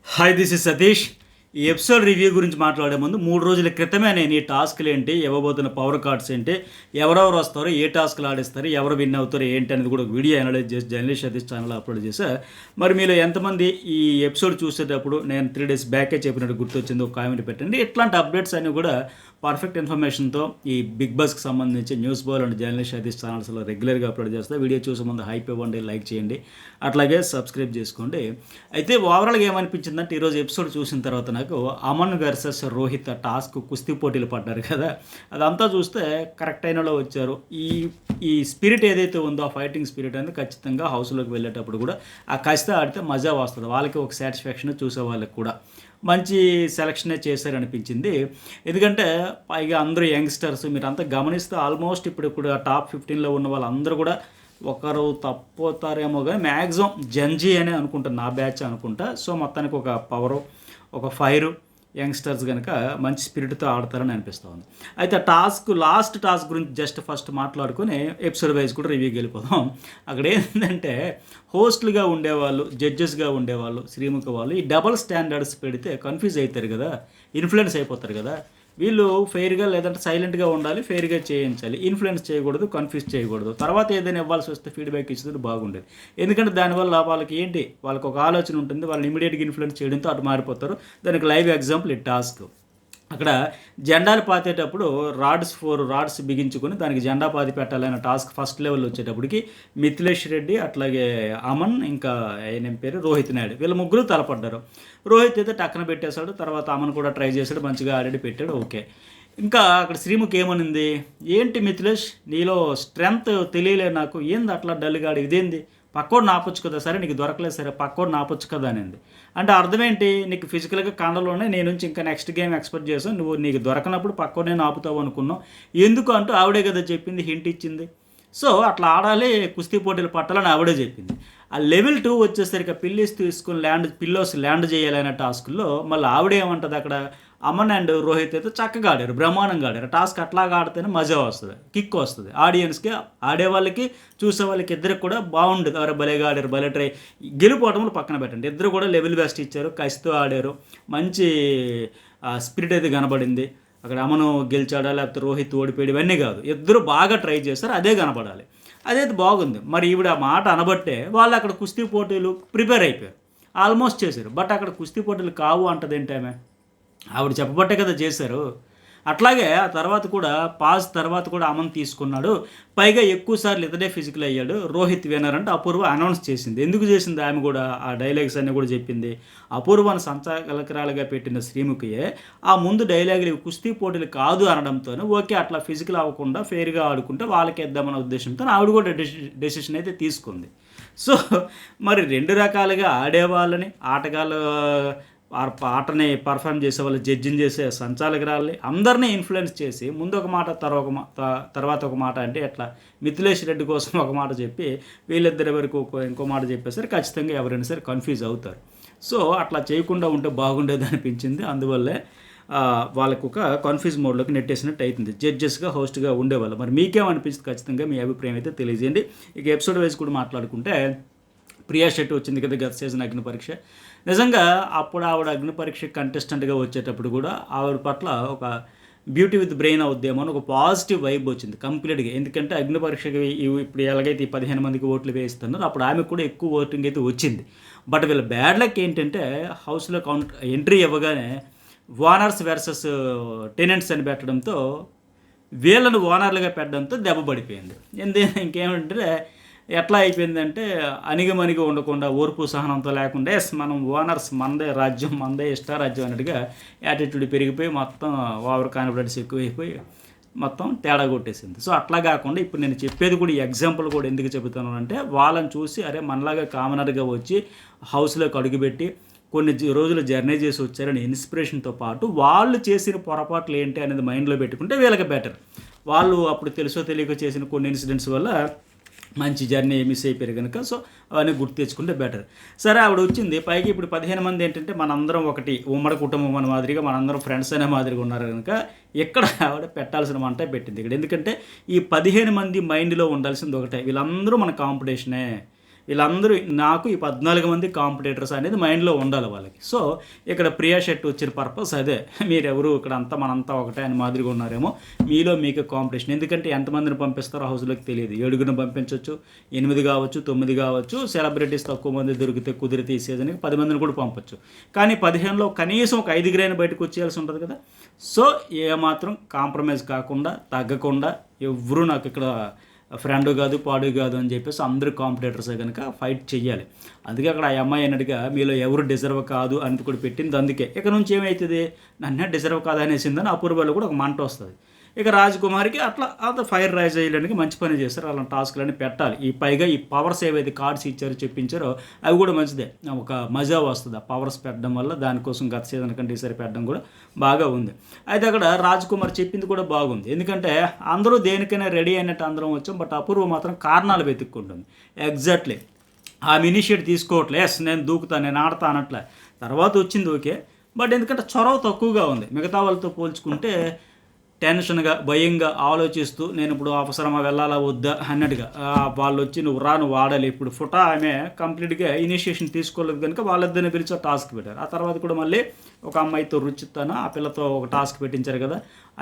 Hi, this is Satish. ఈ episode review గురించి మాట్లాడే ముందు 3 రోజుల క్రితమే నేను ఈ టాస్క్లు ఏంటి, ఇవ్వబోతున్న పవర్ కార్డ్స్ ఏంటి, ఎవరెవరు వస్తారో, ఏ టాస్క్లు ఆడిస్తారు, ఎవరు విన్ అవుతారో ఏంటి అనేది కూడా ఒక వీడియో అనలైజ్ చేసి జర్నలిస్ట్ సతీష్ ఛానల్ అప్లోడ్ చేశా. మరి మీలో ఎంతమంది ఈ ఎపిసోడ్ చూసేటప్పుడు నేను 3 days బ్యాకే చెప్పినట్టు గుర్తొచ్చిందో ఒక కామెంట్ పెట్టండి. ఇట్లాంటి అప్డేట్స్ అన్నీ కూడా పర్ఫెక్ట్ ఇన్ఫర్మేషన్తో ఈ బిగ్ బాస్కి సంబంధించి news ball and journalist Satish ఛానల్స్లో రెగ్యులర్గా అప్లోడ్ చేస్తా. వీడియో చూసే ముందు హైప్ ఇవ్వండి, లైక్ చేయండి, అట్లాగే సబ్స్క్రైబ్ చేసుకోండి. అయితే ఓవరాల్గా ఏమనిపించిందంటే ఈరోజు ఎపిసోడ్ చూసిన తర్వాత నాకు అమన్ వర్సెస్ రోహిత్ టాస్క్ కుస్తీ పోటీలు పడ్డారు కదా, అదంతా చూస్తే కరెక్ట్ అయినలో వచ్చారు. ఈ ఈ స్పిరిట్ ఏదైతే ఉందో, ఆ ఫైటింగ్ స్పిరిట్ అనేది ఖచ్చితంగా హౌస్లోకి వెళ్ళేటప్పుడు కూడా ఆ కసితో ఆడితే మజా వస్తుంది. వాళ్ళకి ఒక సాటిస్ఫాక్షన్, చూసే వాళ్ళకి కూడా మంచి సెలక్షనే చేశారనిపించింది. ఎందుకంటే పైగా అందరూ యంగ్స్టర్స్, మీరు అంతా గమనిస్తే ఆల్మోస్ట్ ఇప్పుడు టాప్ 15లో ఉన్న వాళ్ళందరూ కూడా ఒకరు తప్పుతారేమో కానీ మ్యాక్సిమం జంజీ అనే అనుకుంటా, నా బ్యాచ్ అనుకుంటా. సో మొత్తానికి ఒక పవరు, ఒక ఫైరు, యంగ్స్టర్స్ కనుక మంచి స్పిరిట్తో ఆడతారని అనిపిస్తూ ఉంది. అయితే లాస్ట్ టాస్క్ గురించి జస్ట్ ఫస్ట్ మాట్లాడుకొని ఎపిసోడ్ వైజ్ కూడా రివ్యూకి వెళ్ళిపోదాం. అక్కడ ఏంటంటే హోస్ట్లుగా ఉండేవాళ్ళు, జడ్జెస్గా ఉండేవాళ్ళు, శ్రీముఖ వాళ్ళు ఈ డబల్ స్టాండర్డ్స్ పెడితే కన్ఫ్యూజ్ అవుతారు కదా, ఇన్ఫ్లుయెన్స్ అయిపోతారు కదా. వీళ్ళు ఫెయిర్గా లేదంటే సైలెంట్గా ఉండాలి, ఫెయిర్గా చేయించాలి, ఇన్ఫ్లుయెన్స్ చేయకూడదు, కన్ఫ్యూజ్ చేయకూడదు. తర్వాత ఏదైనా ఇవ్వాల్సి వస్తే ఫీడ్బ్యాక్ ఇచ్చేది బాగుండేది. ఎందుకంటే దానివల్ల వాళ్ళకి ఒక ఆలోచన ఉంటుంది, వాళ్ళని ఇమీడియట్గా ఇన్ఫ్లుయెన్స్ చేయడంతో అటు మారిపోతారు. దానికి లైవ్ ఎగ్జాంపుల్ ఈ టాస్క్. అక్కడ జెండాలు పాతేటప్పుడు 4 రాడ్స్ బిగించుకొని దానికి జెండా పాతి పెట్టాలనే టాస్క్ ఫస్ట్ లెవెల్ వచ్చేటప్పటికి మిథిలేష్ రెడ్డి, అట్లాగే అమన్, ఇంకా ఆయన పేరు రోహిత్ నాయుడు, వీళ్ళ ముగ్గురు తలపడ్డారు. రోహిత్ అయితే టక్కన పెట్టేశాడు. తర్వాత అమన్ కూడా ట్రై చేశాడు, మంచిగా ఆల్రెడీ పెట్టాడు, ఓకే. ఇంకా అక్కడ శ్రీముఖి ఏమనింది, ఏంటి మిథిలేష్ నీలో స్ట్రెంగ్త్ తెలియలేదు నాకు, ఏంది అట్లా డల్గాడు, ఇదేంది పక్కోడు నాపొచ్చు కదా, సరే నీకు దొరకలేదు, సరే పక్కోడు నాపొచ్చు కదా అనింది. అంటే అర్థం ఏంటి, నీకు ఫిజికల్గా కండలోనే నేను నుంచి ఇంకా నెక్స్ట్ గేమ్ ఎక్స్పెక్ట్ చేసాను, నువ్వు నీకు దొరకనప్పుడు పక్కోనే ఆపుతావు అనుకున్నావు, ఎందుకు అంటూ ఆవిడే కదా చెప్పింది, హింట్ ఇచ్చింది. సో అట్లా ఆడాలి, కుస్తీ పోటీలు పట్టాలని ఆవిడే చెప్పింది. ఆ లెవెల్ 2 వచ్చేసరికి పిల్లిస్ తీసుకుని పిల్లోస్ ల్యాండ్ చేయాలనే టాస్క్లో మళ్ళీ ఆవిడ ఏమంటుంది అక్కడ, అమన్ అండ్ రోహిత్ అయితే చక్కగా ఆడారు, బ్రహ్మాండంగా ఆడారు. టాస్క్ అట్లాగా ఆడితేనే మజా వస్తుంది, కిక్ వస్తుంది ఆడియన్స్కి, ఆడేవాళ్ళకి, చూసే వాళ్ళకి ఇద్దరికి కూడా బాగుండదు. ఎవరు భలేగా ఆడారు, భలే ట్రై. గెలుపోవటంలో పక్కన పెట్టండి, ఇద్దరు కూడా లెవెల్ బెస్ట్ ఇచ్చారు, కసితో ఆడారు, మంచి స్పిరిట్ అయితే కనబడింది. అక్కడ అమను గెలిచాడా లేకపోతే రోహిత్ ఓడిపోయాడు ఇవన్నీ కాదు, ఇద్దరు బాగా ట్రై చేస్తారు, అదే కనపడాలి, అదైతే బాగుంది. మరి ఈవిడ ఆ మాట అనబట్టే వాళ్ళు అక్కడ కుస్తీ పోటీలు ప్రిపేర్ అయిపోయారు, ఆల్మోస్ట్ చేశారు. బట్ అక్కడ కుస్తీ పోటీలు కావు అంటది ఏంటమే, ఆవిడ చెప్పబట్టే కదా చేశారు. అట్లాగే ఆ తర్వాత కూడా పాజ్ తర్వాత కూడా అమన్ తీసుకున్నాడు, పైగా ఎక్కువసార్లు ఇతడే ఫిజికల్ అయ్యాడు, రోహిత్ వినర్ అంటే అపూర్వ అనౌన్స్ చేసింది. ఎందుకు చేసింది ఆమె కూడా, ఆ డైలాగ్స్ అన్నీ కూడా చెప్పింది. అపూర్వను సంచాలకురాలుగా పెట్టిన శ్రీముఖియే ఆ ముందు డైలాగులు కుస్తీ పోటీలు కాదు అనడంతో ఓకే అట్లా ఫిజికల్ అవ్వకుండా ఫెయిర్గా ఆడుకుంటే వాళ్ళకి ఇద్దామన్న ఉద్దేశంతో ఆవిడ కూడా డెసిషన్ అయితే తీసుకుంది. సో మరి 2 రకాలుగా ఆడేవాళ్ళని, ఆటగాళ్ళు ఆటని పర్ఫామ్ చేసే వాళ్ళు, జడ్జిని చేసే సంచాలకురాలని అందరినీ ఇన్ఫ్లుయెన్స్ చేసి ముందు ఒక మాట తర్వాత ఒక మాట అంటే ఎట్లా, మిథిలేష్ రెడ్డి కోసం ఒక మాట చెప్పి వీళ్ళిద్దరి వరకు ఇంకో మాట చెప్పేసరి ఖచ్చితంగా ఎవరైనా సరే కన్ఫ్యూజ్ అవుతారు. సో అట్లా చేయకుండా ఉంటే బాగుండేది అనిపించింది. అందువల్లే వాళ్ళకు ఒక కన్ఫ్యూజ్ మోడ్లోకి నెట్టేసినట్టు అవుతుంది జడ్జెస్గా, హోస్ట్గా ఉండేవాళ్ళు. మరి మీకేమనిపిస్తుంది, ఖచ్చితంగా మీ అభిప్రాయం అయితే తెలియజేయండి. ఇక ఎపిసోడ్ వైజ్ కూడా మాట్లాడుకుంటే ప్రియా శెట్టి వచ్చింది కదా గత సీజన్ అగ్ని పరీక్ష. నిజంగా అప్పుడు ఆవిడ అగ్ని పరీక్ష కంటెస్టెంట్గా వచ్చేటప్పుడు కూడా ఆవిడ పట్ల ఒక బ్యూటీ విత్ బ్రెయిన్ అవుద్దేమో అని ఒక పాజిటివ్ వైబ్ వచ్చింది కంప్లీట్గా. ఎందుకంటే అగ్ని పరీక్షకి ఇప్పుడు ఎలాగైతే 15 మందికి ఓట్లు వేయిస్తున్నారో అప్పుడు ఆమెకు కూడా ఎక్కువ ఓటింగ్ అయితే వచ్చింది. బట్ వీళ్ళ బ్యాడ్ లక్ ఏంటంటే హౌస్లో ఎంట్రీ ఇవ్వగానే ఓనర్స్ వర్సెస్ టెనెంట్స్ అని పెట్టడంతో, వీళ్ళను ఓనర్లుగా పెట్టడంతో దెబ్బ పడిపోయింది. ఇంకేమంటే ఎట్లా అయిపోయిందంటే అణిగమణిగి ఉండకుండా, ఓర్పు సహనంతో లేకుండా ఎస్ మనం ఓనర్స్, మనదే రాజ్యం, మనదే ఇష్టారాజ్యం అన్నట్టుగా యాటిట్యూడ్ పెరిగిపోయి మొత్తం ఓవర్ కాన్ఫిడెన్స్ ఎక్కువైపోయి మొత్తం తేడా కొట్టేసింది. సో అట్లా కాకుండా ఇప్పుడు నేను చెప్పేది కూడా, ఈ ఎగ్జాంపుల్ కూడా ఎందుకు చెబుతాను అంటే వాళ్ళని చూసి అరే మనలాగా కామనర్గా వచ్చి హౌస్లోకి అడుగుపెట్టి కొన్ని రోజులు జర్నీ చేసి వచ్చారని ఇన్స్పిరేషన్తో పాటు వాళ్ళు చేసిన పొరపాట్లు ఏంటి అనేది మైండ్లో పెట్టుకుంటే వీళ్ళకి బెటర్. వాళ్ళు అప్పుడు తెలుసో తెలియక చేసిన కొన్ని ఇన్సిడెంట్స్ వల్ల మంచి జర్నీ మిస్ అయిపోయారు కనుక సో అవన్నీ గుర్తు తెచ్చుకుంటే బెటర్. సరే ఆవిడ వచ్చింది, పైకి ఇప్పుడు 15 మంది ఏంటంటే మనందరం ఒకటి ఉమ్మడి కుటుంబం అనే మాదిరిగా, మనందరం ఫ్రెండ్స్ అనే మాదిరిగా ఉన్నారు కనుక ఇక్కడ ఆవిడ పెట్టాల్సిన మంట పెట్టింది ఇక్కడ. ఎందుకంటే ఈ 15 మంది మైండ్లో ఉండాల్సింది ఒకటే, వీళ్ళందరూ మన కాంపిటీషనే, వీళ్ళందరూ నాకు ఈ 14 మంది కాంపిటేటర్స్ అనేది మైండ్లో ఉండాలి వాళ్ళకి. సో ఇక్కడ ప్రియా షెట్టి వచ్చిన పర్పస్ అదే. మీరెవరు ఇక్కడ అంతా మనంతా ఒకటే అని మాదిరిగా ఉన్నారేమో, మీలో మీకు కాంపిటీషన్. ఎందుకంటే ఎంతమందిని పంపిస్తారో హౌస్లోకి తెలియదు. 7గురిని పంపించవచ్చు, 8 కావచ్చు, 9 కావచ్చు. సెలబ్రిటీస్ తక్కువ మంది కుదిరితే ఈ సీజన్కి 10 మందిని కూడా పంపొచ్చు. కానీ 15లో కనీసం ఒక 5 బయటకు వచ్చేయాల్సి ఉంటుంది కదా. సో ఏమాత్రం కాంప్రమైజ్ కాకుండా, తగ్గకుండా, ఎవరు నాకు ఇక్కడ ఫ్రెండ్ కాదు, పాడు కాదు అని చెప్పేసి అందరూ కాంపిటేటర్సే కనుక ఫైట్ చెయ్యాలి. అందుకే అక్కడ ఆ అమ్మాయి అన్నట్టుగా మీలో ఎవరు డిజర్వ్ కాదు అని కూడా పెట్టింది. అందుకే ఇక నుంచి ఏమవుతుంది, నన్నే డిజర్వ్ కాదు అనేసిందని అపూర్వలో కూడా ఒక మంట వస్తుంది. ఇక రాజకుమారికి అట్లా ఫైర్ రైజ్ చేయడానికి మంచి పని చేస్తారు. అలాంటి టాస్క్లన్నీ పెట్టాలి. పైగా ఈ పవర్స్ ఏవైతే కార్డ్స్ ఇచ్చారో చెప్పించారో అవి కూడా మంచిదే. ఒక మజా వస్తుంది ఆ పవర్స్ పెట్టడం వల్ల. దానికోసం గత సీజన్ కంటే ఈసారి పెట్టడం కూడా బాగా ఉంది. అయితే అక్కడ రాజకుమార్ చెప్పింది కూడా బాగుంది. ఎందుకంటే అందరూ దేనికైనా రెడీ అయినట్టు అందరం వచ్చాం, బట్ అపూర్వ మాత్రం కారణాలు వెతుక్కుంటుంది. ఎగ్జాక్ట్లీ ఆమె ఇనిషియేట్ తీసుకోవట్లే. ఎస్ నేను దూకుతాను, నేను ఆడతా అనట్లే. తర్వాత వచ్చింది ఓకే, బట్ ఎందుకంటే చొరవ తక్కువగా ఉంది. మిగతా వాళ్ళతో పోల్చుకుంటే టెన్షన్గా, భయంగా ఆలోచిస్తూ నేను ఇప్పుడు అవసరమా వెళ్ళాలా వద్దా అన్నట్టుగా వాళ్ళు వచ్చి నువ్వు వాడాలి ఇప్పుడు ఫోటో. ఆమె కంప్లీట్గా ఇనిషియేషన్ తీసుకోలేదు కనుక వాళ్ళిద్దరిని పిలిచి టాస్క్ పెట్టారు. ఆ తర్వాత కూడా మళ్ళీ ఒక అమ్మాయితో రుచితాను ఆ పిల్లతో ఒక టాస్క్ పెట్టించారు కదా,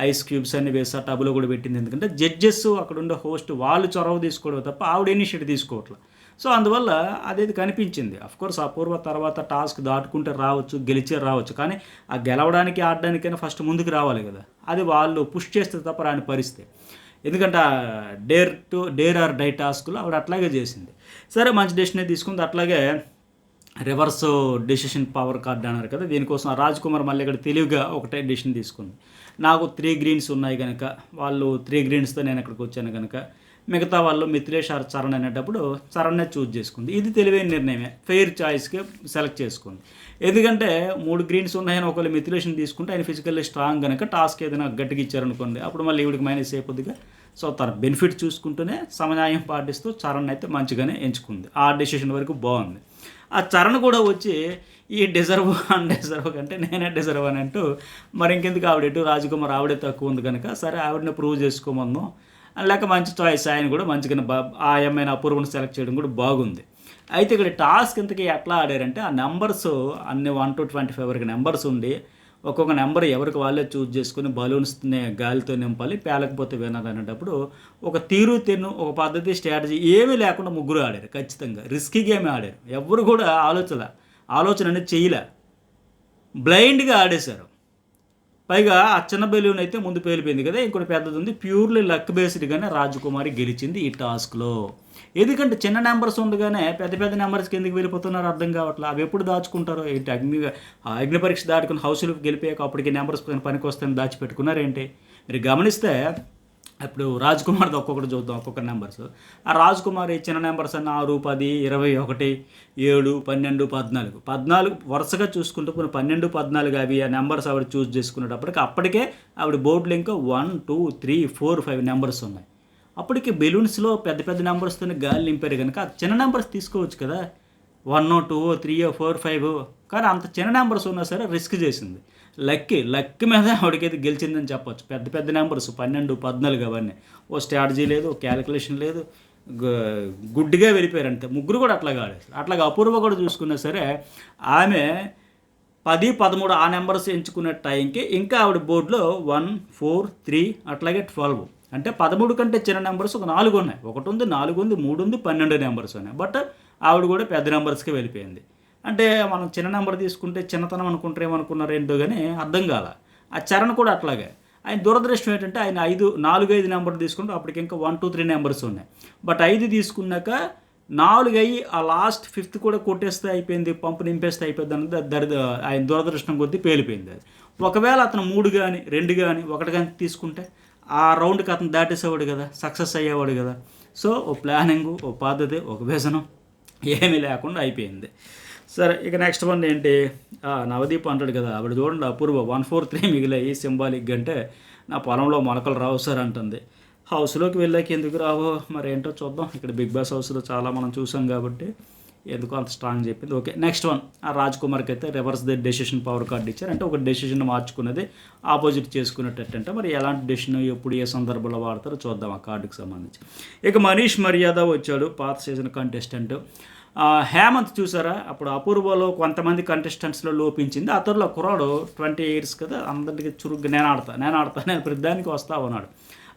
ఐస్ క్యూబ్స్ అన్ని వేసి ఆ టబ్లో కూడా పెట్టింది. ఎందుకంటే జడ్జెస్ అక్కడ ఉండే హోస్ట్ వాళ్ళు చొరవ తీసుకోవడం తప్ప ఆవిడ ఇనిషియేటివ్ తీసుకోవట్లేదు. సో అందువల్ల అదేది కనిపించింది. అఫ్కోర్స్ అపూర్వ తర్వాత టాస్క్ దాటుకుంటే రావచ్చు, గెలిచే రావచ్చు. కానీ ఆ గెలవడానికి ఆడడానికైనా ఫస్ట్ ముందుకు రావాలి కదా. అది వాళ్ళు పుష్ చేస్తే తప్ప రాని పరిస్థితి. ఎందుకంటే డేర్ ఆర్ డై టాస్క్లో ఆవిడ అట్లాగే చేసింది. సరే మంచి డెసిషన్ తీసుకుంది. అట్లాగే రివర్స్ డెసిషన్ పవర్ కార్డ్ అన్నారు కదా, దీనికోసం రాజ్కుమార్ మళ్ళీ ఇక్కడ తెలివిగా ఒకటే డెసిషన్ తీసుకుంది. నాకు 3 గ్రీన్స్ ఉన్నాయి కనుక, వాళ్ళు 3 గ్రీన్స్తో నేను ఇక్కడికి వచ్చాను కనుక, మిగతా వాళ్ళు మిథిలేష్ ఆర్ చరణ్ అనేటప్పుడు చరణ్నే చూజ్ చేసుకుంది. ఇది తెలివైన నిర్ణయమే, ఫెయిర్ చాయిస్కి సెలెక్ట్ చేసుకుంది. ఎందుకంటే 3 గ్రీన్స్ ఉన్నాయని ఒకళ్ళు మిథిలేషన్ తీసుకుంటే ఆయన ఫిజికల్లీ స్ట్రాంగ్ కనుక టాస్క్ ఏదైనా గట్టిగా ఇచ్చారనుకోండి, అప్పుడు మళ్ళీ ఈవిడికి మైనస్ అయిపోద్దిగా. సో తన బెనిఫిట్ చూసుకుంటూనే సమన్యాయం పాటిస్తూ చరణ్ అయితే మంచిగానే ఎంచుకుంది. ఆ డెసిషన్ వరకు బాగుంది. ఆ చరణ్ కూడా వచ్చి ఈ డిజర్వ్ అన్డిజర్వ్ కంటే నేనే డిజర్వ్ అని అంటూ మరి ఇంకెందుకు ఆవిడెటు రాజకుమార్ ఆవిడే తక్కువ ఉంది కనుక సరే ఆవిడని ప్రూవ్ చేసుకోమన్నాం. లేక మంచి చాయిస్, ఆయన కూడా మంచిగానే ఆ అమ్మాయిని అపూర్వను సెలెక్ట్ చేయడం కూడా బాగుంది. అయితే ఇక్కడ టాస్క్ ఇంతకీ ఎట్లా ఆడారంటే ఆ నెంబర్స్ అన్ని 1 to 25 వరకు నెంబర్స్ ఉండి ఒక్కొక్క నెంబర్ ఎవరికి వాళ్ళే చూజ్ చేసుకుని బలూన్స్ని గాలితో నింపాలి, పేలకపోతే వినరు అనేటప్పుడు ఒక తీరు తెన్ను, ఒక పద్ధతి, స్ట్రాటజీ ఏమీ లేకుండా ముగ్గురు ఆడారు. ఖచ్చితంగా రిస్కీ గేమ్ ఆడారు. ఎవరు కూడా ఆలోచన అనేది చేయలే, బ్లైండ్గా ఆడేశారు. పైగా ఆ చిన్న బెలూన్ అయితే ముందు పేలిపోయింది కదా, ఇంకోటి పెద్దది ఉంది. ప్యూర్లీ లక్ బేస్డ్గానే రాజకుమారి గెలిచింది ఈ టాస్క్లో. ఎందుకంటే చిన్న నెంబర్స్ ఉండగానే పెద్ద పెద్ద నెంబర్స్కి ఎందుకు వెళ్ళిపోతున్నారో అర్థం కావట్లేదు. అవి ఎప్పుడు దాచుకుంటారో ఏంటి, అగ్ని పరీక్ష దాటుకుని హౌస్లోకి గెలిపోయాక అప్పటికి నెంబర్స్ పనికి వస్తాయని దాచిపెట్టుకున్నారేంటి. మీరు గమనిస్తే ఇప్పుడు రాజ్కుమార్ది ఒక్కొక్కటి చూద్దాం, ఒక్కొక్క నెంబర్స్. ఆ రాజ్కుమార్ చిన్న నెంబర్స్ అన్న 6, 10, 21, 7, 12, 14 వరుసగా చూసుకుంటూ కొన్ని 12, 14 అవి ఆ నెంబర్స్ ఆవిడ చూస్ చేసుకునేటప్పటికి అప్పటికే ఆవిడ బోర్డులో ఇంకా 1, 2, 3, 4, 5 నెంబర్స్ ఉన్నాయి. అప్పటికి బెలూన్స్లో పెద్ద పెద్ద నెంబర్స్తోనే గాలి నింపారు కనుక చిన్న నెంబర్స్ తీసుకోవచ్చు కదా, 1, 2, 3, 4, 5. కానీ అంత చిన్న నెంబర్స్ ఉన్నా సరే రిస్క్ చేసింది. లక్ మీద ఆవిడకైతే గెలిచిందని చెప్పొచ్చు. పెద్ద పెద్ద నెంబర్స్ 12, 14 అవన్నీ ఓ స్ట్రాటజీ లేదు, ఓ క్యాలిక్యులేషన్ లేదు, గుడ్డిగా వెళ్ళిపోయారు అంతే. ముగ్గురు కూడా అట్లాగా ఆడేస్తారు. అట్లాగా అపూర్వ కూడా చూసుకున్నా సరే ఆమె 10, 13 ఆ నెంబర్స్ ఎంచుకునే టైంకి ఇంకా ఆవిడ బోర్డులో 1, 4, 3 అట్లాగే 12 అంటే 13 కంటే చిన్న నెంబర్స్ ఒక 4 ఉన్నాయి. ఒకటి ఉంది, 4 ఉంది, 3 ఉంది, 12 నెంబర్స్ ఉన్నాయి. బట్ ఆవిడ కూడా పెద్ద నెంబర్స్కి వెళ్ళిపోయింది. అంటే మనం చిన్న నెంబర్ తీసుకుంటే చిన్నతనం అనుకుంటారు, ఏమనుకున్నారు ఏంటో కానీ అర్థం కాల. ఆ చరణ్ కూడా అట్లాగే. ఆయన దురదృష్టం ఏంటంటే ఆయన 4, 5 నెంబర్ తీసుకుంటే అప్పటికి ఇంకా 1, 2, 3 నెంబర్స్ ఉన్నాయి. బట్ 5 తీసుకున్నాక 4 అయ్యి ఆ లాస్ట్ 5th కూడా కొట్టేస్తే అయిపోయింది, పంపు నింపేస్తే అయిపోయింది అన్నది ఆయన దురదృష్టం కొద్దీ పేలిపోయింది. అది ఒకవేళ అతను 3 కానీ 2 కానీ 1 కానీ తీసుకుంటే ఆ రౌండ్కి అతను దాటేసేవాడు కదా, సక్సెస్ అయ్యేవాడు కదా. సో ఓ ప్లానింగు, ఓ పద్ధతి, ఒక వ్యసనం ఏమీ లేకుండా అయిపోయింది. సరే ఇక నెక్స్ట్ వన్ ఏంటి, నవదీప్ అంటాడు కదా, ఆవిడ చూడండి అపూర్వ 1, 4, 3 మిగిలాయి సింబాలిక్ అంటే నా పొలంలో మొలకలు రావు సార్ అంటుంది. హౌస్లోకి వెళ్ళాక ఎందుకు రావో మరి ఏంటో చూద్దాం. ఇక్కడ బిగ్ బాస్ హౌస్లో చాలా మనం చూసాం కాబట్టి ఎందుకు అంత స్ట్రాంగ్ చెప్పింది. ఓకే నెక్స్ట్ వన్, ఆ రాజ్కుమార్కి అయితే reverse the decision power card ఇచ్చారు. అంటే ఒక డెసిషన్ మార్చుకున్నది ఆపోజిట్ చేసుకునేటట్టు. అంటే మరి ఎలాంటి డెసిషన్ ఎప్పుడు ఏ సందర్భంలో వాడతారో చూద్దాం ఆ కార్డుకి సంబంధించి. ఇక మనీష్ మర్యాద వచ్చాడు, పాత సీజన్ కంటెస్టెంట్. హేమంత్ చూసారా, అప్పుడు అపూర్వలో కొంతమంది కంటెస్టెంట్స్లో లోపించింది. అతనిలో కుర్రాడు 20 years కదా, అందరికీ చురుగ్గా నేను ప్రతిదానికి వస్తా ఉన్నాడు.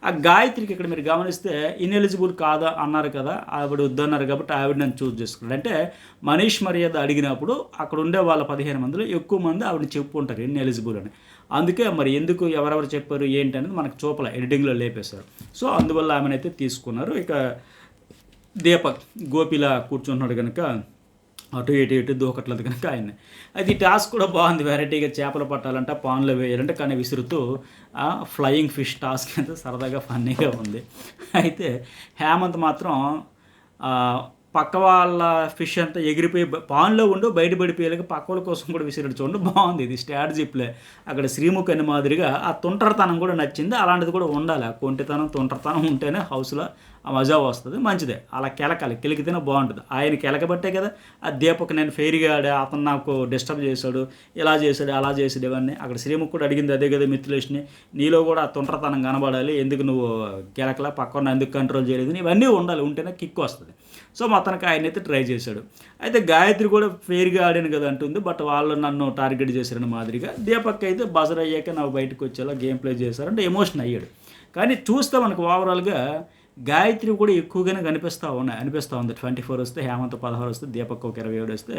ఆ గాయత్రికి ఇక్కడ మీరు గమనిస్తే ఇన్ఎలిజిబుల్ కాదా అన్నారు కదా, ఆవిడ వద్దన్నారు కాబట్టి ఆవిడ నన్ను చూస్ చేసుకున్నాడు. అంటే మనీష్ మర్యాద అడిగినప్పుడు అక్కడ ఉండే వాళ్ళ 15 మందిలో ఎక్కువ మంది ఆవిడని చెప్పుకుంటారు ఇన్ఎలిజిబుల్ అని. అందుకే మరి ఎందుకు ఎవరెవరు చెప్పారు ఏంటి అనేది మనకు చూపల ఎడిటింగ్లో లేపేశారు. సో అందువల్ల ఆమెనైతే తీసుకున్నారు. ఇక దీపక్ గోపిలా కూర్చున్నాడు కనుక అటు ఇటు దూకట్లేదు కనుక ఆయన. అయితే ఈ టాస్క్ కూడా బాగుంది, వెరైటీగా చేపలు పట్టాలంట, పాన్లో వేయాలంటే కానీ విసురుతూ ఫ్లయింగ్ ఫిష్ టాస్క్ అయితే సరదాగా ఫన్నీగా ఉంది. అయితే హేమంత్ మాత్రం పక్క వాళ్ళ ఫిష్ అంతా ఎగిరిపోయి పాన్లో ఉండు బయట పడిపోయేలాగా పక్క వాళ్ళ కోసం కూడా విసిరడు. చూడండి బాగుంది, ఇది స్ట్రాటజీ ప్లే. అక్కడ శ్రీముఖ్ అనే మాదిరిగా ఆ తుంటరితనం కూడా నచ్చింది. అలాంటిది కూడా ఉండాలి, ఆ కొంటితనం తుంటరితనం ఉంటేనే హౌస్లో ఆ మజా వస్తుంది, మంచిదే. అలా కెలకాలి, కెలికితేనే బాగుంటుంది. ఆయన కెలకబట్టే కదా ఆ దీపక్ నేను ఫెయిర్గా ఆడా, అతను నాకు డిస్టర్బ్ చేశాడు, ఇలా చేశాడు అలా చేసాడు ఇవన్నీ. అక్కడ శ్రీముఖ్ కూడా అడిగింది అదే కదా మిత్రులేష్ని, నీలో కూడా ఆ తుంటరితనం కనబడాలి, ఎందుకు నువ్వు కెలకలా పక్కన ఎందుకు కంట్రోల్ చేయలేదు, ఇవన్నీ ఉండాలి, ఉంటేనే కిక్ వస్తుంది. సో మొత్తానికి ఆయన అయితే ట్రై చేశాడు. అయితే గాయత్రి కూడా ఫెయిర్గా ఆడాను కదా అంటుంది, బట్ వాళ్ళు నన్ను టార్గెట్ చేశారని మాదిరిగా. దీపక్ అయితే బజర్ అయ్యాక నాకు బయటకు వచ్చేలా గేమ్ ప్లే చేశారంటే ఎమోషన్ అయ్యాడు. కానీ చూస్తే మనకు ఓవరాల్గా గాయత్రి కూడా ఎక్కువగానే అనిపిస్తూ ఉంది. 24 వస్తే హేమంత్ 16 వస్తే దీపక్ ఒక 27 వస్తే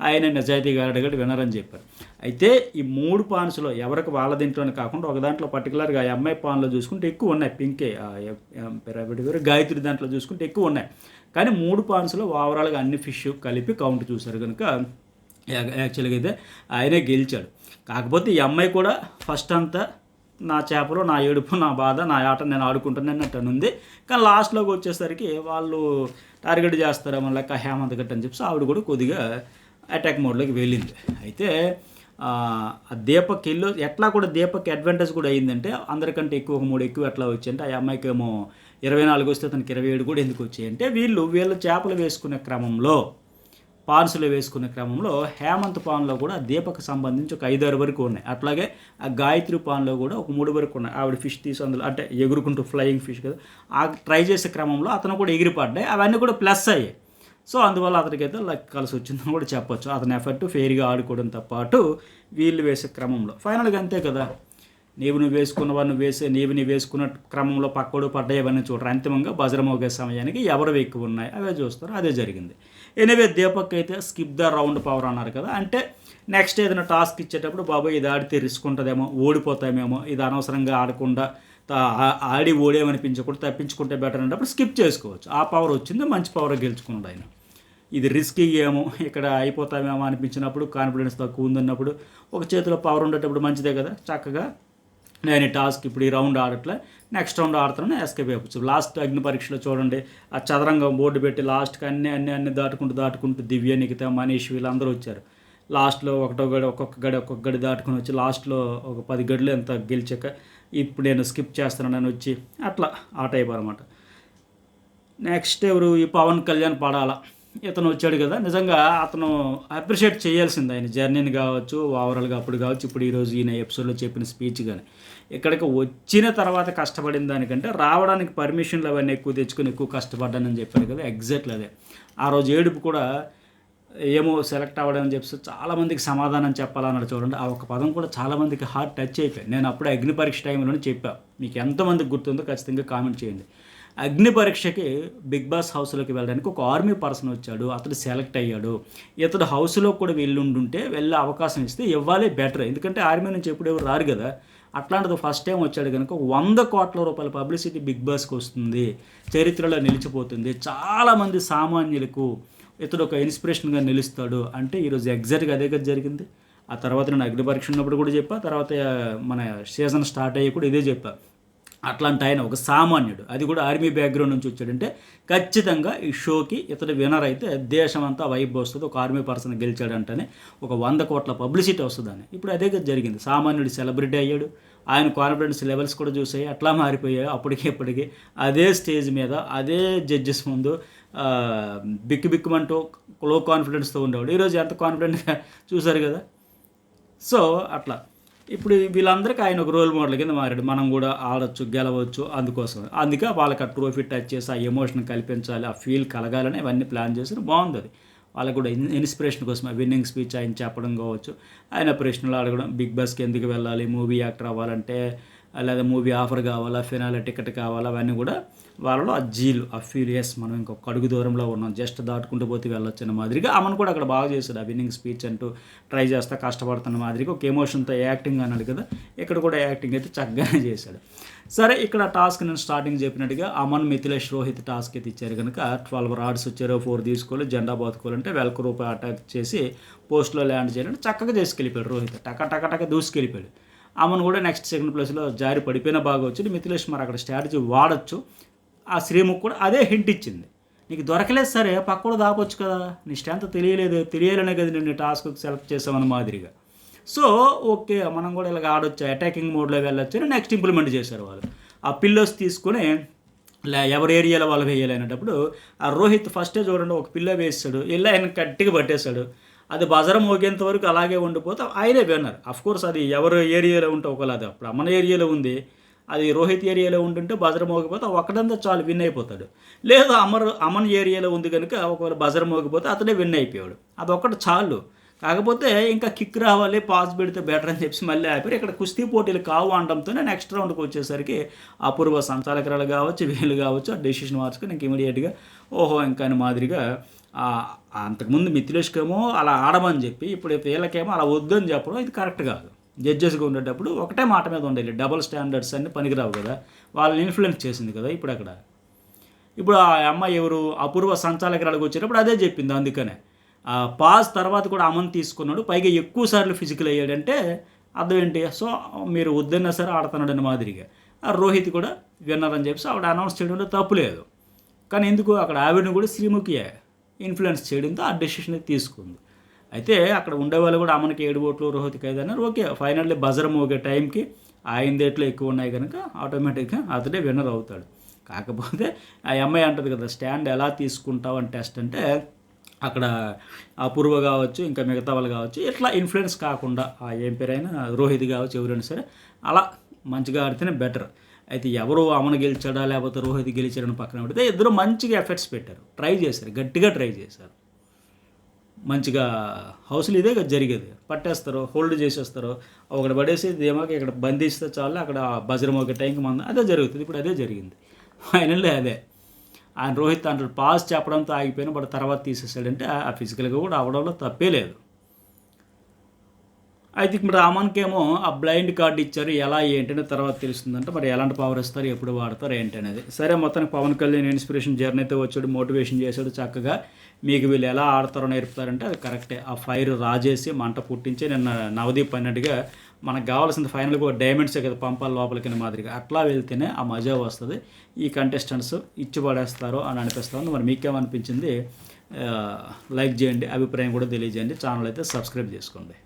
ఆయన నిజాయితీగా ఆడగట్టి వినరని చెప్పారు. అయితే ఈ 3 పాన్స్లో ఎవరికి వాళ్ళ దీంట్లోనే కాకుండా ఒక దాంట్లో పర్టికులర్గా ఆ అమ్మాయి పాన్లో చూసుకుంటే ఎక్కువ ఉన్నాయి, పింకే గాయత్రి దాంట్లో చూసుకుంటే ఎక్కువ ఉన్నాయి. కానీ 3 పాన్స్లో ఓవరాల్గా అన్ని ఫిష్ కలిపి కౌంట్ చూశారు కనుక యాక్చువల్గా అయితే ఆయనే గెలిచాడు. కాకపోతే ఈ అమ్మాయి కూడా ఫస్ట్ అంతా నా చేపలు, నా ఏడుపు, నా బాధ, నా ఆట నేను ఆడుకుంటాను అన్నట్టు ఉంది. కానీ లాస్ట్లోకి వచ్చేసరికి వాళ్ళు టార్గెట్ చేస్తారేమో లెక్క హేమంత్ గట్ అని చెప్పి ఆవిడ కూడా కొద్దిగా అటాక్ మోడ్లోకి వెళ్ళింది. అయితే ఆ దీపక్ ఎట్లా కూడా దీపక్ అడ్వాంటేజ్ కూడా అయిందంటే అందరికంటే ఎక్కువ 3 ఎక్కువ ఎట్లా వచ్చాయంటే ఆ అమ్మాయికి ఏమో 24 వస్తే తనకి 27 కూడా ఎందుకు వచ్చాయంటే వీళ్ళు చేపలు వేసుకునే క్రమంలో పాన్స్లో వేసుకునే క్రమంలో హేమంత్ పాన్లో కూడా దీపక్ సంబంధించి ఒక 5-6 వరకు ఉన్నాయి. అట్లాగే ఆ గాయత్రి పాన్లో కూడా ఒక 3 వరకు ఉన్నాయి. ఆవిడ ఫిష్ తీసి అందులో అంటే ఎగురుకుంటూ ఫ్లయింగ్ ఫిష్ కదా ఆ ట్రై చేసే క్రమంలో అతను కూడా ఎగిరిపడ్డాయి, అవన్నీ కూడా ప్లస్ అయ్యాయి. సో అందువల్ల అతనికి అయితే లక్ కలిసి వచ్చిందని కూడా చెప్పొచ్చు. అతని ఎఫర్ట్ ఫెయిర్గా ఆడుకోవడంతో పాటు వీళ్ళు వేసే క్రమంలో ఫైనల్గా అంతే కదా, నువ్వు వేసుకున్నవారు నువ్వు వేసుకున్న క్రమంలో పక్కోడు పడ్డాయవన్నీ చూడరు. అంతిమంగా బజర్ మోగే సమయానికి ఎవరు ఎక్కువ ఉన్నాయి అవే చూస్తారు, అదే జరిగింది. ఎనివే దీపక్ అయితే స్కిప్ ద రౌండ్ పవర్ అన్నారు కదా, అంటే నెక్స్ట్ ఏదైనా టాస్క్ ఇచ్చేటప్పుడు బాబాయ్ ఇది ఆడితే రిస్క్ ఉంటుందేమో, ఓడిపోతామేమో, ఇది అనవసరంగా ఆడకుండా ఆడి ఓడేమనిపించకుండా తప్పించుకుంటే బెటర్ అన్నప్పుడు స్కిప్ చేసుకోవచ్చు. ఆ పవర్ వచ్చింది, మంచి పవర్ గెలుచుకున్నాడు ఆయన. ఇది రిస్కీ ఏమో ఇక్కడ అయిపోతామేమో అనిపించినప్పుడు, కాన్ఫిడెన్స్ తక్కువ ఉందన్నప్పుడు ఒక చేతిలో పవర్ ఉండేటప్పుడు మంచిదే కదా, చక్కగా నేను ఈ టాస్క్ ఇప్పుడు ఈ రౌండ్ ఆడట్లే నెక్స్ట్ రౌండ్ ఆడుతాను ఎస్కేప్ అయిపోవచ్చు. లాస్ట్ అగ్ని పరీక్షలో చూడండి ఆ చదరంగం బోర్డు పెట్టి లాస్ట్కి అన్ని దాటుకుంటూ దివ్య, నిఖిత, మనీష్ వీళ్ళందరూ వచ్చారు. లాస్ట్లో ఒక్కొక్క గడి దాటుకుని వచ్చి లాస్ట్లో ఒక 10 గడులు ఎంత గెలిచాక ఇప్పుడు నేను స్కిప్ చేస్తున్నానని వచ్చి అట్లా ఆట అయిపోయారన్నమాట. నెక్స్ట్ ఎవరు ఈ పవన్ కళ్యాణ్ పడాలా, ఇతను వచ్చాడు కదా, నిజంగా అతను అప్రిషియేట్ చేయాల్సింది ఆయన జర్నీని కావచ్చు, ఓవరాల్గా అప్పుడు కావచ్చు, ఇప్పుడు ఈరోజు ఈయన ఎపిసోడ్లో చెప్పిన స్పీచ్ కానీ. ఇక్కడికి వచ్చిన తర్వాత కష్టపడిన దానికంటే రావడానికి పర్మిషన్లు అవన్నీ ఎక్కువ తెచ్చుకొని ఎక్కువ కష్టపడ్డానని చెప్పారు కదా, ఎగ్జాక్ట్లీ అదే. ఆ రోజు ఏడుపు కూడా ఏమో సెలెక్ట్ అవ్వడని చెప్పి చాలామందికి సమాధానం చెప్పాలన్నాడు చూడండి. ఆ ఒక పదం కూడా చాలామందికి హార్ట్ టచ్ అయిపోయాయి. నేను అప్పుడే అగ్ని పరీక్ష టైంలోనే చెప్పా, మీకు ఎంతమందికి గుర్తుందో ఖచ్చితంగా కామెంట్ చేయండి. అగ్ని పరీక్షకి బిగ్ బాస్ హౌస్లోకి వెళ్ళడానికి ఒక ఆర్మీ పర్సన్ వచ్చాడు, అతడు సెలెక్ట్ అయ్యాడు. ఇతడు హౌస్లో కూడా వెళ్ళే అవకాశం ఇస్తే ఇవ్వాలి బెటర్, ఎందుకంటే ఆర్మీ నుంచి ఎప్పుడు ఎవరు రారు కదా. అట్లాంటిది ఫస్ట్ టైం వచ్చాడు కనుక 100 కోట్ల రూపాయల పబ్లిసిటీ బిగ్ బాస్కి వస్తుంది, చరిత్రలో నిలిచిపోతుంది. చాలామంది సామాన్యులకు ఇతడు ఒక ఇన్స్పిరేషన్గా నిలుస్తాడు అంటే ఈరోజు ఎగ్జాక్ట్గా అదే కదా జరిగింది. ఆ తర్వాత నేను అగ్ని పరీక్ష ఉన్నప్పుడు కూడా చెప్పా, తర్వాత మన సీజన్ స్టార్ట్ అయ్యి కూడా ఇదే చెప్పా. అట్లాంటి ఆయన ఒక సామాన్యుడు, అది కూడా ఆర్మీ బ్యాక్గ్రౌండ్ నుంచి వచ్చాడంటే ఖచ్చితంగా ఈ షోకి ఇతడు వినర్ అయితే దేశం అంతా వైబ్ వస్తుంది. ఒక ఆర్మీ పర్సన్ గెలిచాడంటేనే ఒక 100 కోట్ల పబ్లిసిటీ వస్తుందని. ఇప్పుడు అదే కదా జరిగింది, సామాన్యుడు సెలబ్రిటీ అయ్యాడు, ఆయన కాన్ఫిడెన్స్ లెవెల్స్ కూడా చూసాయి అట్లా మారిపోయాయి. అప్పటికి అదే స్టేజ్ మీద అదే జడ్జెస్ ముందు బిక్కుమంటూ లో కాన్ఫిడెన్స్తో ఉండేవాడు. ఈరోజు ఎంత కాన్ఫిడెంట్గా చూశారు కదా. సో అట్లా ఇప్పుడు వీళ్ళందరికీ ఆయన ఒక రోల్ మోడల్ కింద మారాడు. మనం కూడా ఆడొచ్చు, గెలవచ్చు, అందుకే వాళ్ళకి ఆ ట్రోఫీ టచ్ చేసి ఆ ఎమోషన్ కల్పించాలి, ఆ ఫీల్ కలగాలని ఇవన్నీ ప్లాన్ చేసి బాగుంది. అది వాళ్ళకు కూడా ఇన్స్పిరేషన్ కోసం విన్నింగ్ స్పీచ్ ఆయన చెప్పడం కావచ్చు, ఆయన ప్రశ్నలు అడగడం, బిగ్ బాస్కి ఎందుకు వెళ్ళాలి, మూవీ యాక్టర్ అవ్వాలంటే లేదా మూవీ ఆఫర్ కావాలా, ఫినాలే టికెట్ కావాలా, అవన్నీ కూడా వాళ్ళలో ఆ జీలు, ఆ ఫీల్, ఎస్ మనం ఇంకొక అడుగు దూరంలో ఉన్నాం, జస్ట్ దాటుకుంటూ పోతే వెళ్ళొచ్చు అన్న మాదిరిగా ఆమెను కూడా అక్కడ బాగా చేశాడు. ఆ విన్నింగ్ స్పీచ్ అంటూ ట్రై చేస్తా కష్టపడుతున్న మాదిరిగా ఒక ఎమోషన్తో యాక్టింగ్ అన్నాడు కదా, ఇక్కడ కూడా యాక్టింగ్ అయితే చక్కగానే చేశాడు. సరే, ఇక్కడ టాస్క్ నేను స్టార్టింగ్ చెప్పినట్టుగా అమన్, మిథిలేష్, రోహిత్ టాస్క్ అయితే ఇచ్చారు కనుక 12 రాడ్స్ వచ్చారు, 4 తీసుకోవాలి, జెండా బాతుకోవాలంటే వెల్క రూపాయి అటాక్ చేసి పోస్ట్లో ల్యాండ్ చేయాలంటే చక్కగా చేసుకెళ్ళిపోయాడు రోహిత్, టక దూసుకెళ్ళిపోయాడు. అమన్ కూడా నెక్స్ట్ సెకండ్ ప్లేస్లో జారి పడిపోయినా బాగా వచ్చింది. మిథిలేష్ మరి అక్కడ స్ట్రాటజీ వాడచ్చు. ఆ శ్రీముఖ్ కూడా అదే హింట్ ఇచ్చింది, నీకు దొరకలేదు సరే పక్కన దాపొచ్చు కదా, నీ స్ట్రెంత్ తెలియాలనే కదా నేను టాస్క్ సెలెక్ట్ చేసామన్న మాదిరిగా. సో ఓకే, మనం కూడా ఇలాగ ఆడొచ్చు, అటాకింగ్ మోడ్లో వెళ్ళొచ్చు అని నెక్స్ట్ ఇంప్లిమెంట్ చేశారు వాళ్ళు. ఆ పిల్లోస్ తీసుకొని ఎవరి ఏరియాలో వాళ్ళు వేయాలి అనేటప్పుడు ఆ రోహిత్ ఫస్టే చూడండి ఒక పిల్ల వేసాడు, వెళ్ళి ఆయన గట్టిగా పట్టేశాడు. అది బజరం మోగేంత వరకు అలాగే ఉండిపోతే ఆయనే విన్నర్. అఫ్కోర్స్ అది ఎవరి ఏరియాలో ఉంటే ఒకవేళ అది అప్పుడు అమన్ ఏరియాలో ఉంది, అది రోహిత్ ఏరియాలో ఉంటుంటే బజర్ మోగిపోతే ఒక్కడంతా చాలు విన్ అయిపోతాడు. లేదు అమన్ ఏరియాలో ఉంది కనుక ఒకవేళ బజర్ మోగిపోతే అతనే విన్ అయిపోయాడు. అదొక్కటి చాలు. కాకపోతే ఇంకా కిక్ రావాలి, పాస్ పెడితే బెటర్ అని చెప్పి మళ్ళీ ఆపారు. ఇక్కడ కుస్తీ పోటీలు కావు అనడంతోనే నెక్స్ట్ రౌండ్కి వచ్చేసరికి అపూర్వ సంచాలకురాలు కావచ్చు, వీళ్ళు కావచ్చు, ఆ డెసిషన్ మార్చుకొని ఇంక ఇమీడియట్గా ఓహో ఇంకా అని మాదిరిగా అంతకుముందు మిథిలేష్కేమో అలా ఆడమని చెప్పి ఇప్పుడు వీళ్ళకేమో అలా వద్దని చెప్పడం ఇది కరెక్ట్ కాదు. జడ్జెస్గా ఉండేటప్పుడు ఒకటే మాట మీద ఉండాలి, డబుల్ స్టాండర్డ్స్ అన్నీ పనికిరావు కదా, వాళ్ళని ఇన్ఫ్లుయెన్స్ చేసింది కదా. ఇప్పుడు ఆ అమ్మాయి ఎవరు అపూర్వ సంచాలకురాలకు వచ్చేటప్పుడు అదే చెప్పింది. అందుకనే పాస్ తర్వాత కూడా అమన్ తీసుకున్నాడు, పైగా ఎక్కువ సార్లు ఫిజికల్ అయ్యాడంటే అర్థం ఏంటి, సో మీరు వద్దన్నా సరే ఆడుతున్నాడు అనే మాదిరిగా. రోహిత్ కూడా విన్నర్ అని చెప్పి ఆవిడ అనౌన్స్ చేయడంలో తప్పు లేదు. కానీ ఎందుకు అక్కడ ఆవిడని కూడా శ్రీముఖి ఇన్ఫ్లుయెన్స్ చేయడంతో ఆ డెసిషన్ తీసుకుంది. అయితే అక్కడ ఉండేవాళ్ళు కూడా అమన్కి 7 ఓట్లు, రోహిత్కి 5 అన్నారు. ఓకే, ఫైనల్లీ బజర్ మోగే టైంకి ఆయన దేట్లో ఎక్కువ ఉన్నాయి కనుక ఆటోమేటిక్గా అతడే విన్నర్ అవుతాడు. కాకపోతే ఆ అమ్మాయి అంటుంది కదా, స్టాండ్ ఎలా తీసుకుంటావు అని టెస్ట్ అంటే అక్కడ అపూర్వ కావచ్చు, ఇంకా మిగతా వాళ్ళు కావచ్చు, ఇట్లా ఇన్ఫ్లుయెన్స్ కాకుండా ఏం పేరైనా రోహిత్ కావచ్చు ఎవరైనా సరే అలా మంచిగా ఆడితేనే బెటర్. అయితే ఎవరు అమన్ గెలిచాడా లేకపోతే రోహిత్ గెలిచాడని పక్కన పెడితే ఇద్దరు మంచిగా ఎఫర్ట్స్ పెట్టారు, ట్రై చేశారు, గట్టిగా ట్రై చేశారు. మంచిగా హౌస్లో ఇదే జరిగేది, పట్టేస్తారు, హోల్డ్ చేసేస్తారు, ఒకటి పడేసి ధీమాకి ఇక్కడ బంధిస్తే చాలు, అక్కడ బజర్ మోగే టైంకి అదే జరుగుతుంది. ఇప్పుడు అదే జరిగింది ఫైనల్లీ. అదే ఆయన రోహిత్ అంటాడు పాస్ చెప్పడంతో ఆగిపోయినా బట్ తర్వాత తీసేసాడంటే ఆ ఫిజికల్గా కూడా అవడంలో తప్పే లేదు. అయితే ఇప్పుడు అమన్కేమో ఆ బ్లైండ్ కార్డు ఇచ్చారు, ఎలా ఏంటనే తర్వాత తెలుస్తుందంటే మరి ఎలాంటి పవర్ ఇస్తారు, ఎప్పుడు వాడతారు ఏంటి అనేది. సరే, మొత్తానికి పవన్ కళ్యాణ్ ఇన్స్పిరేషన్ జర్నీ అయితే వచ్చాడు, మోటివేషన్ చేశాడు చక్కగా. మీకు వీళ్ళు ఎలా ఆడతారో నేర్పుతారంటే అది కరెక్టే. ఆ ఫైర్ రాజేసి మంట పుట్టించి నిన్న నవదీప్ అన్నట్టుగా మనకు కావాల్సింది ఫైనల్గా డైమండ్సే కదా పంపాలి లోపలికి మాదిరిగా, అట్లా వెళ్తేనే ఆ మజా వస్తుంది. ఈ కంటెస్టెంట్స్ ఇచ్చి పడేస్తారు అని అనిపిస్తుంది. మరి మీకేమనిపించింది లైక్ చేయండి, అభిప్రాయం కూడా తెలియజేయండి, ఛానల్ అయితే సబ్స్క్రైబ్ చేసుకోండి.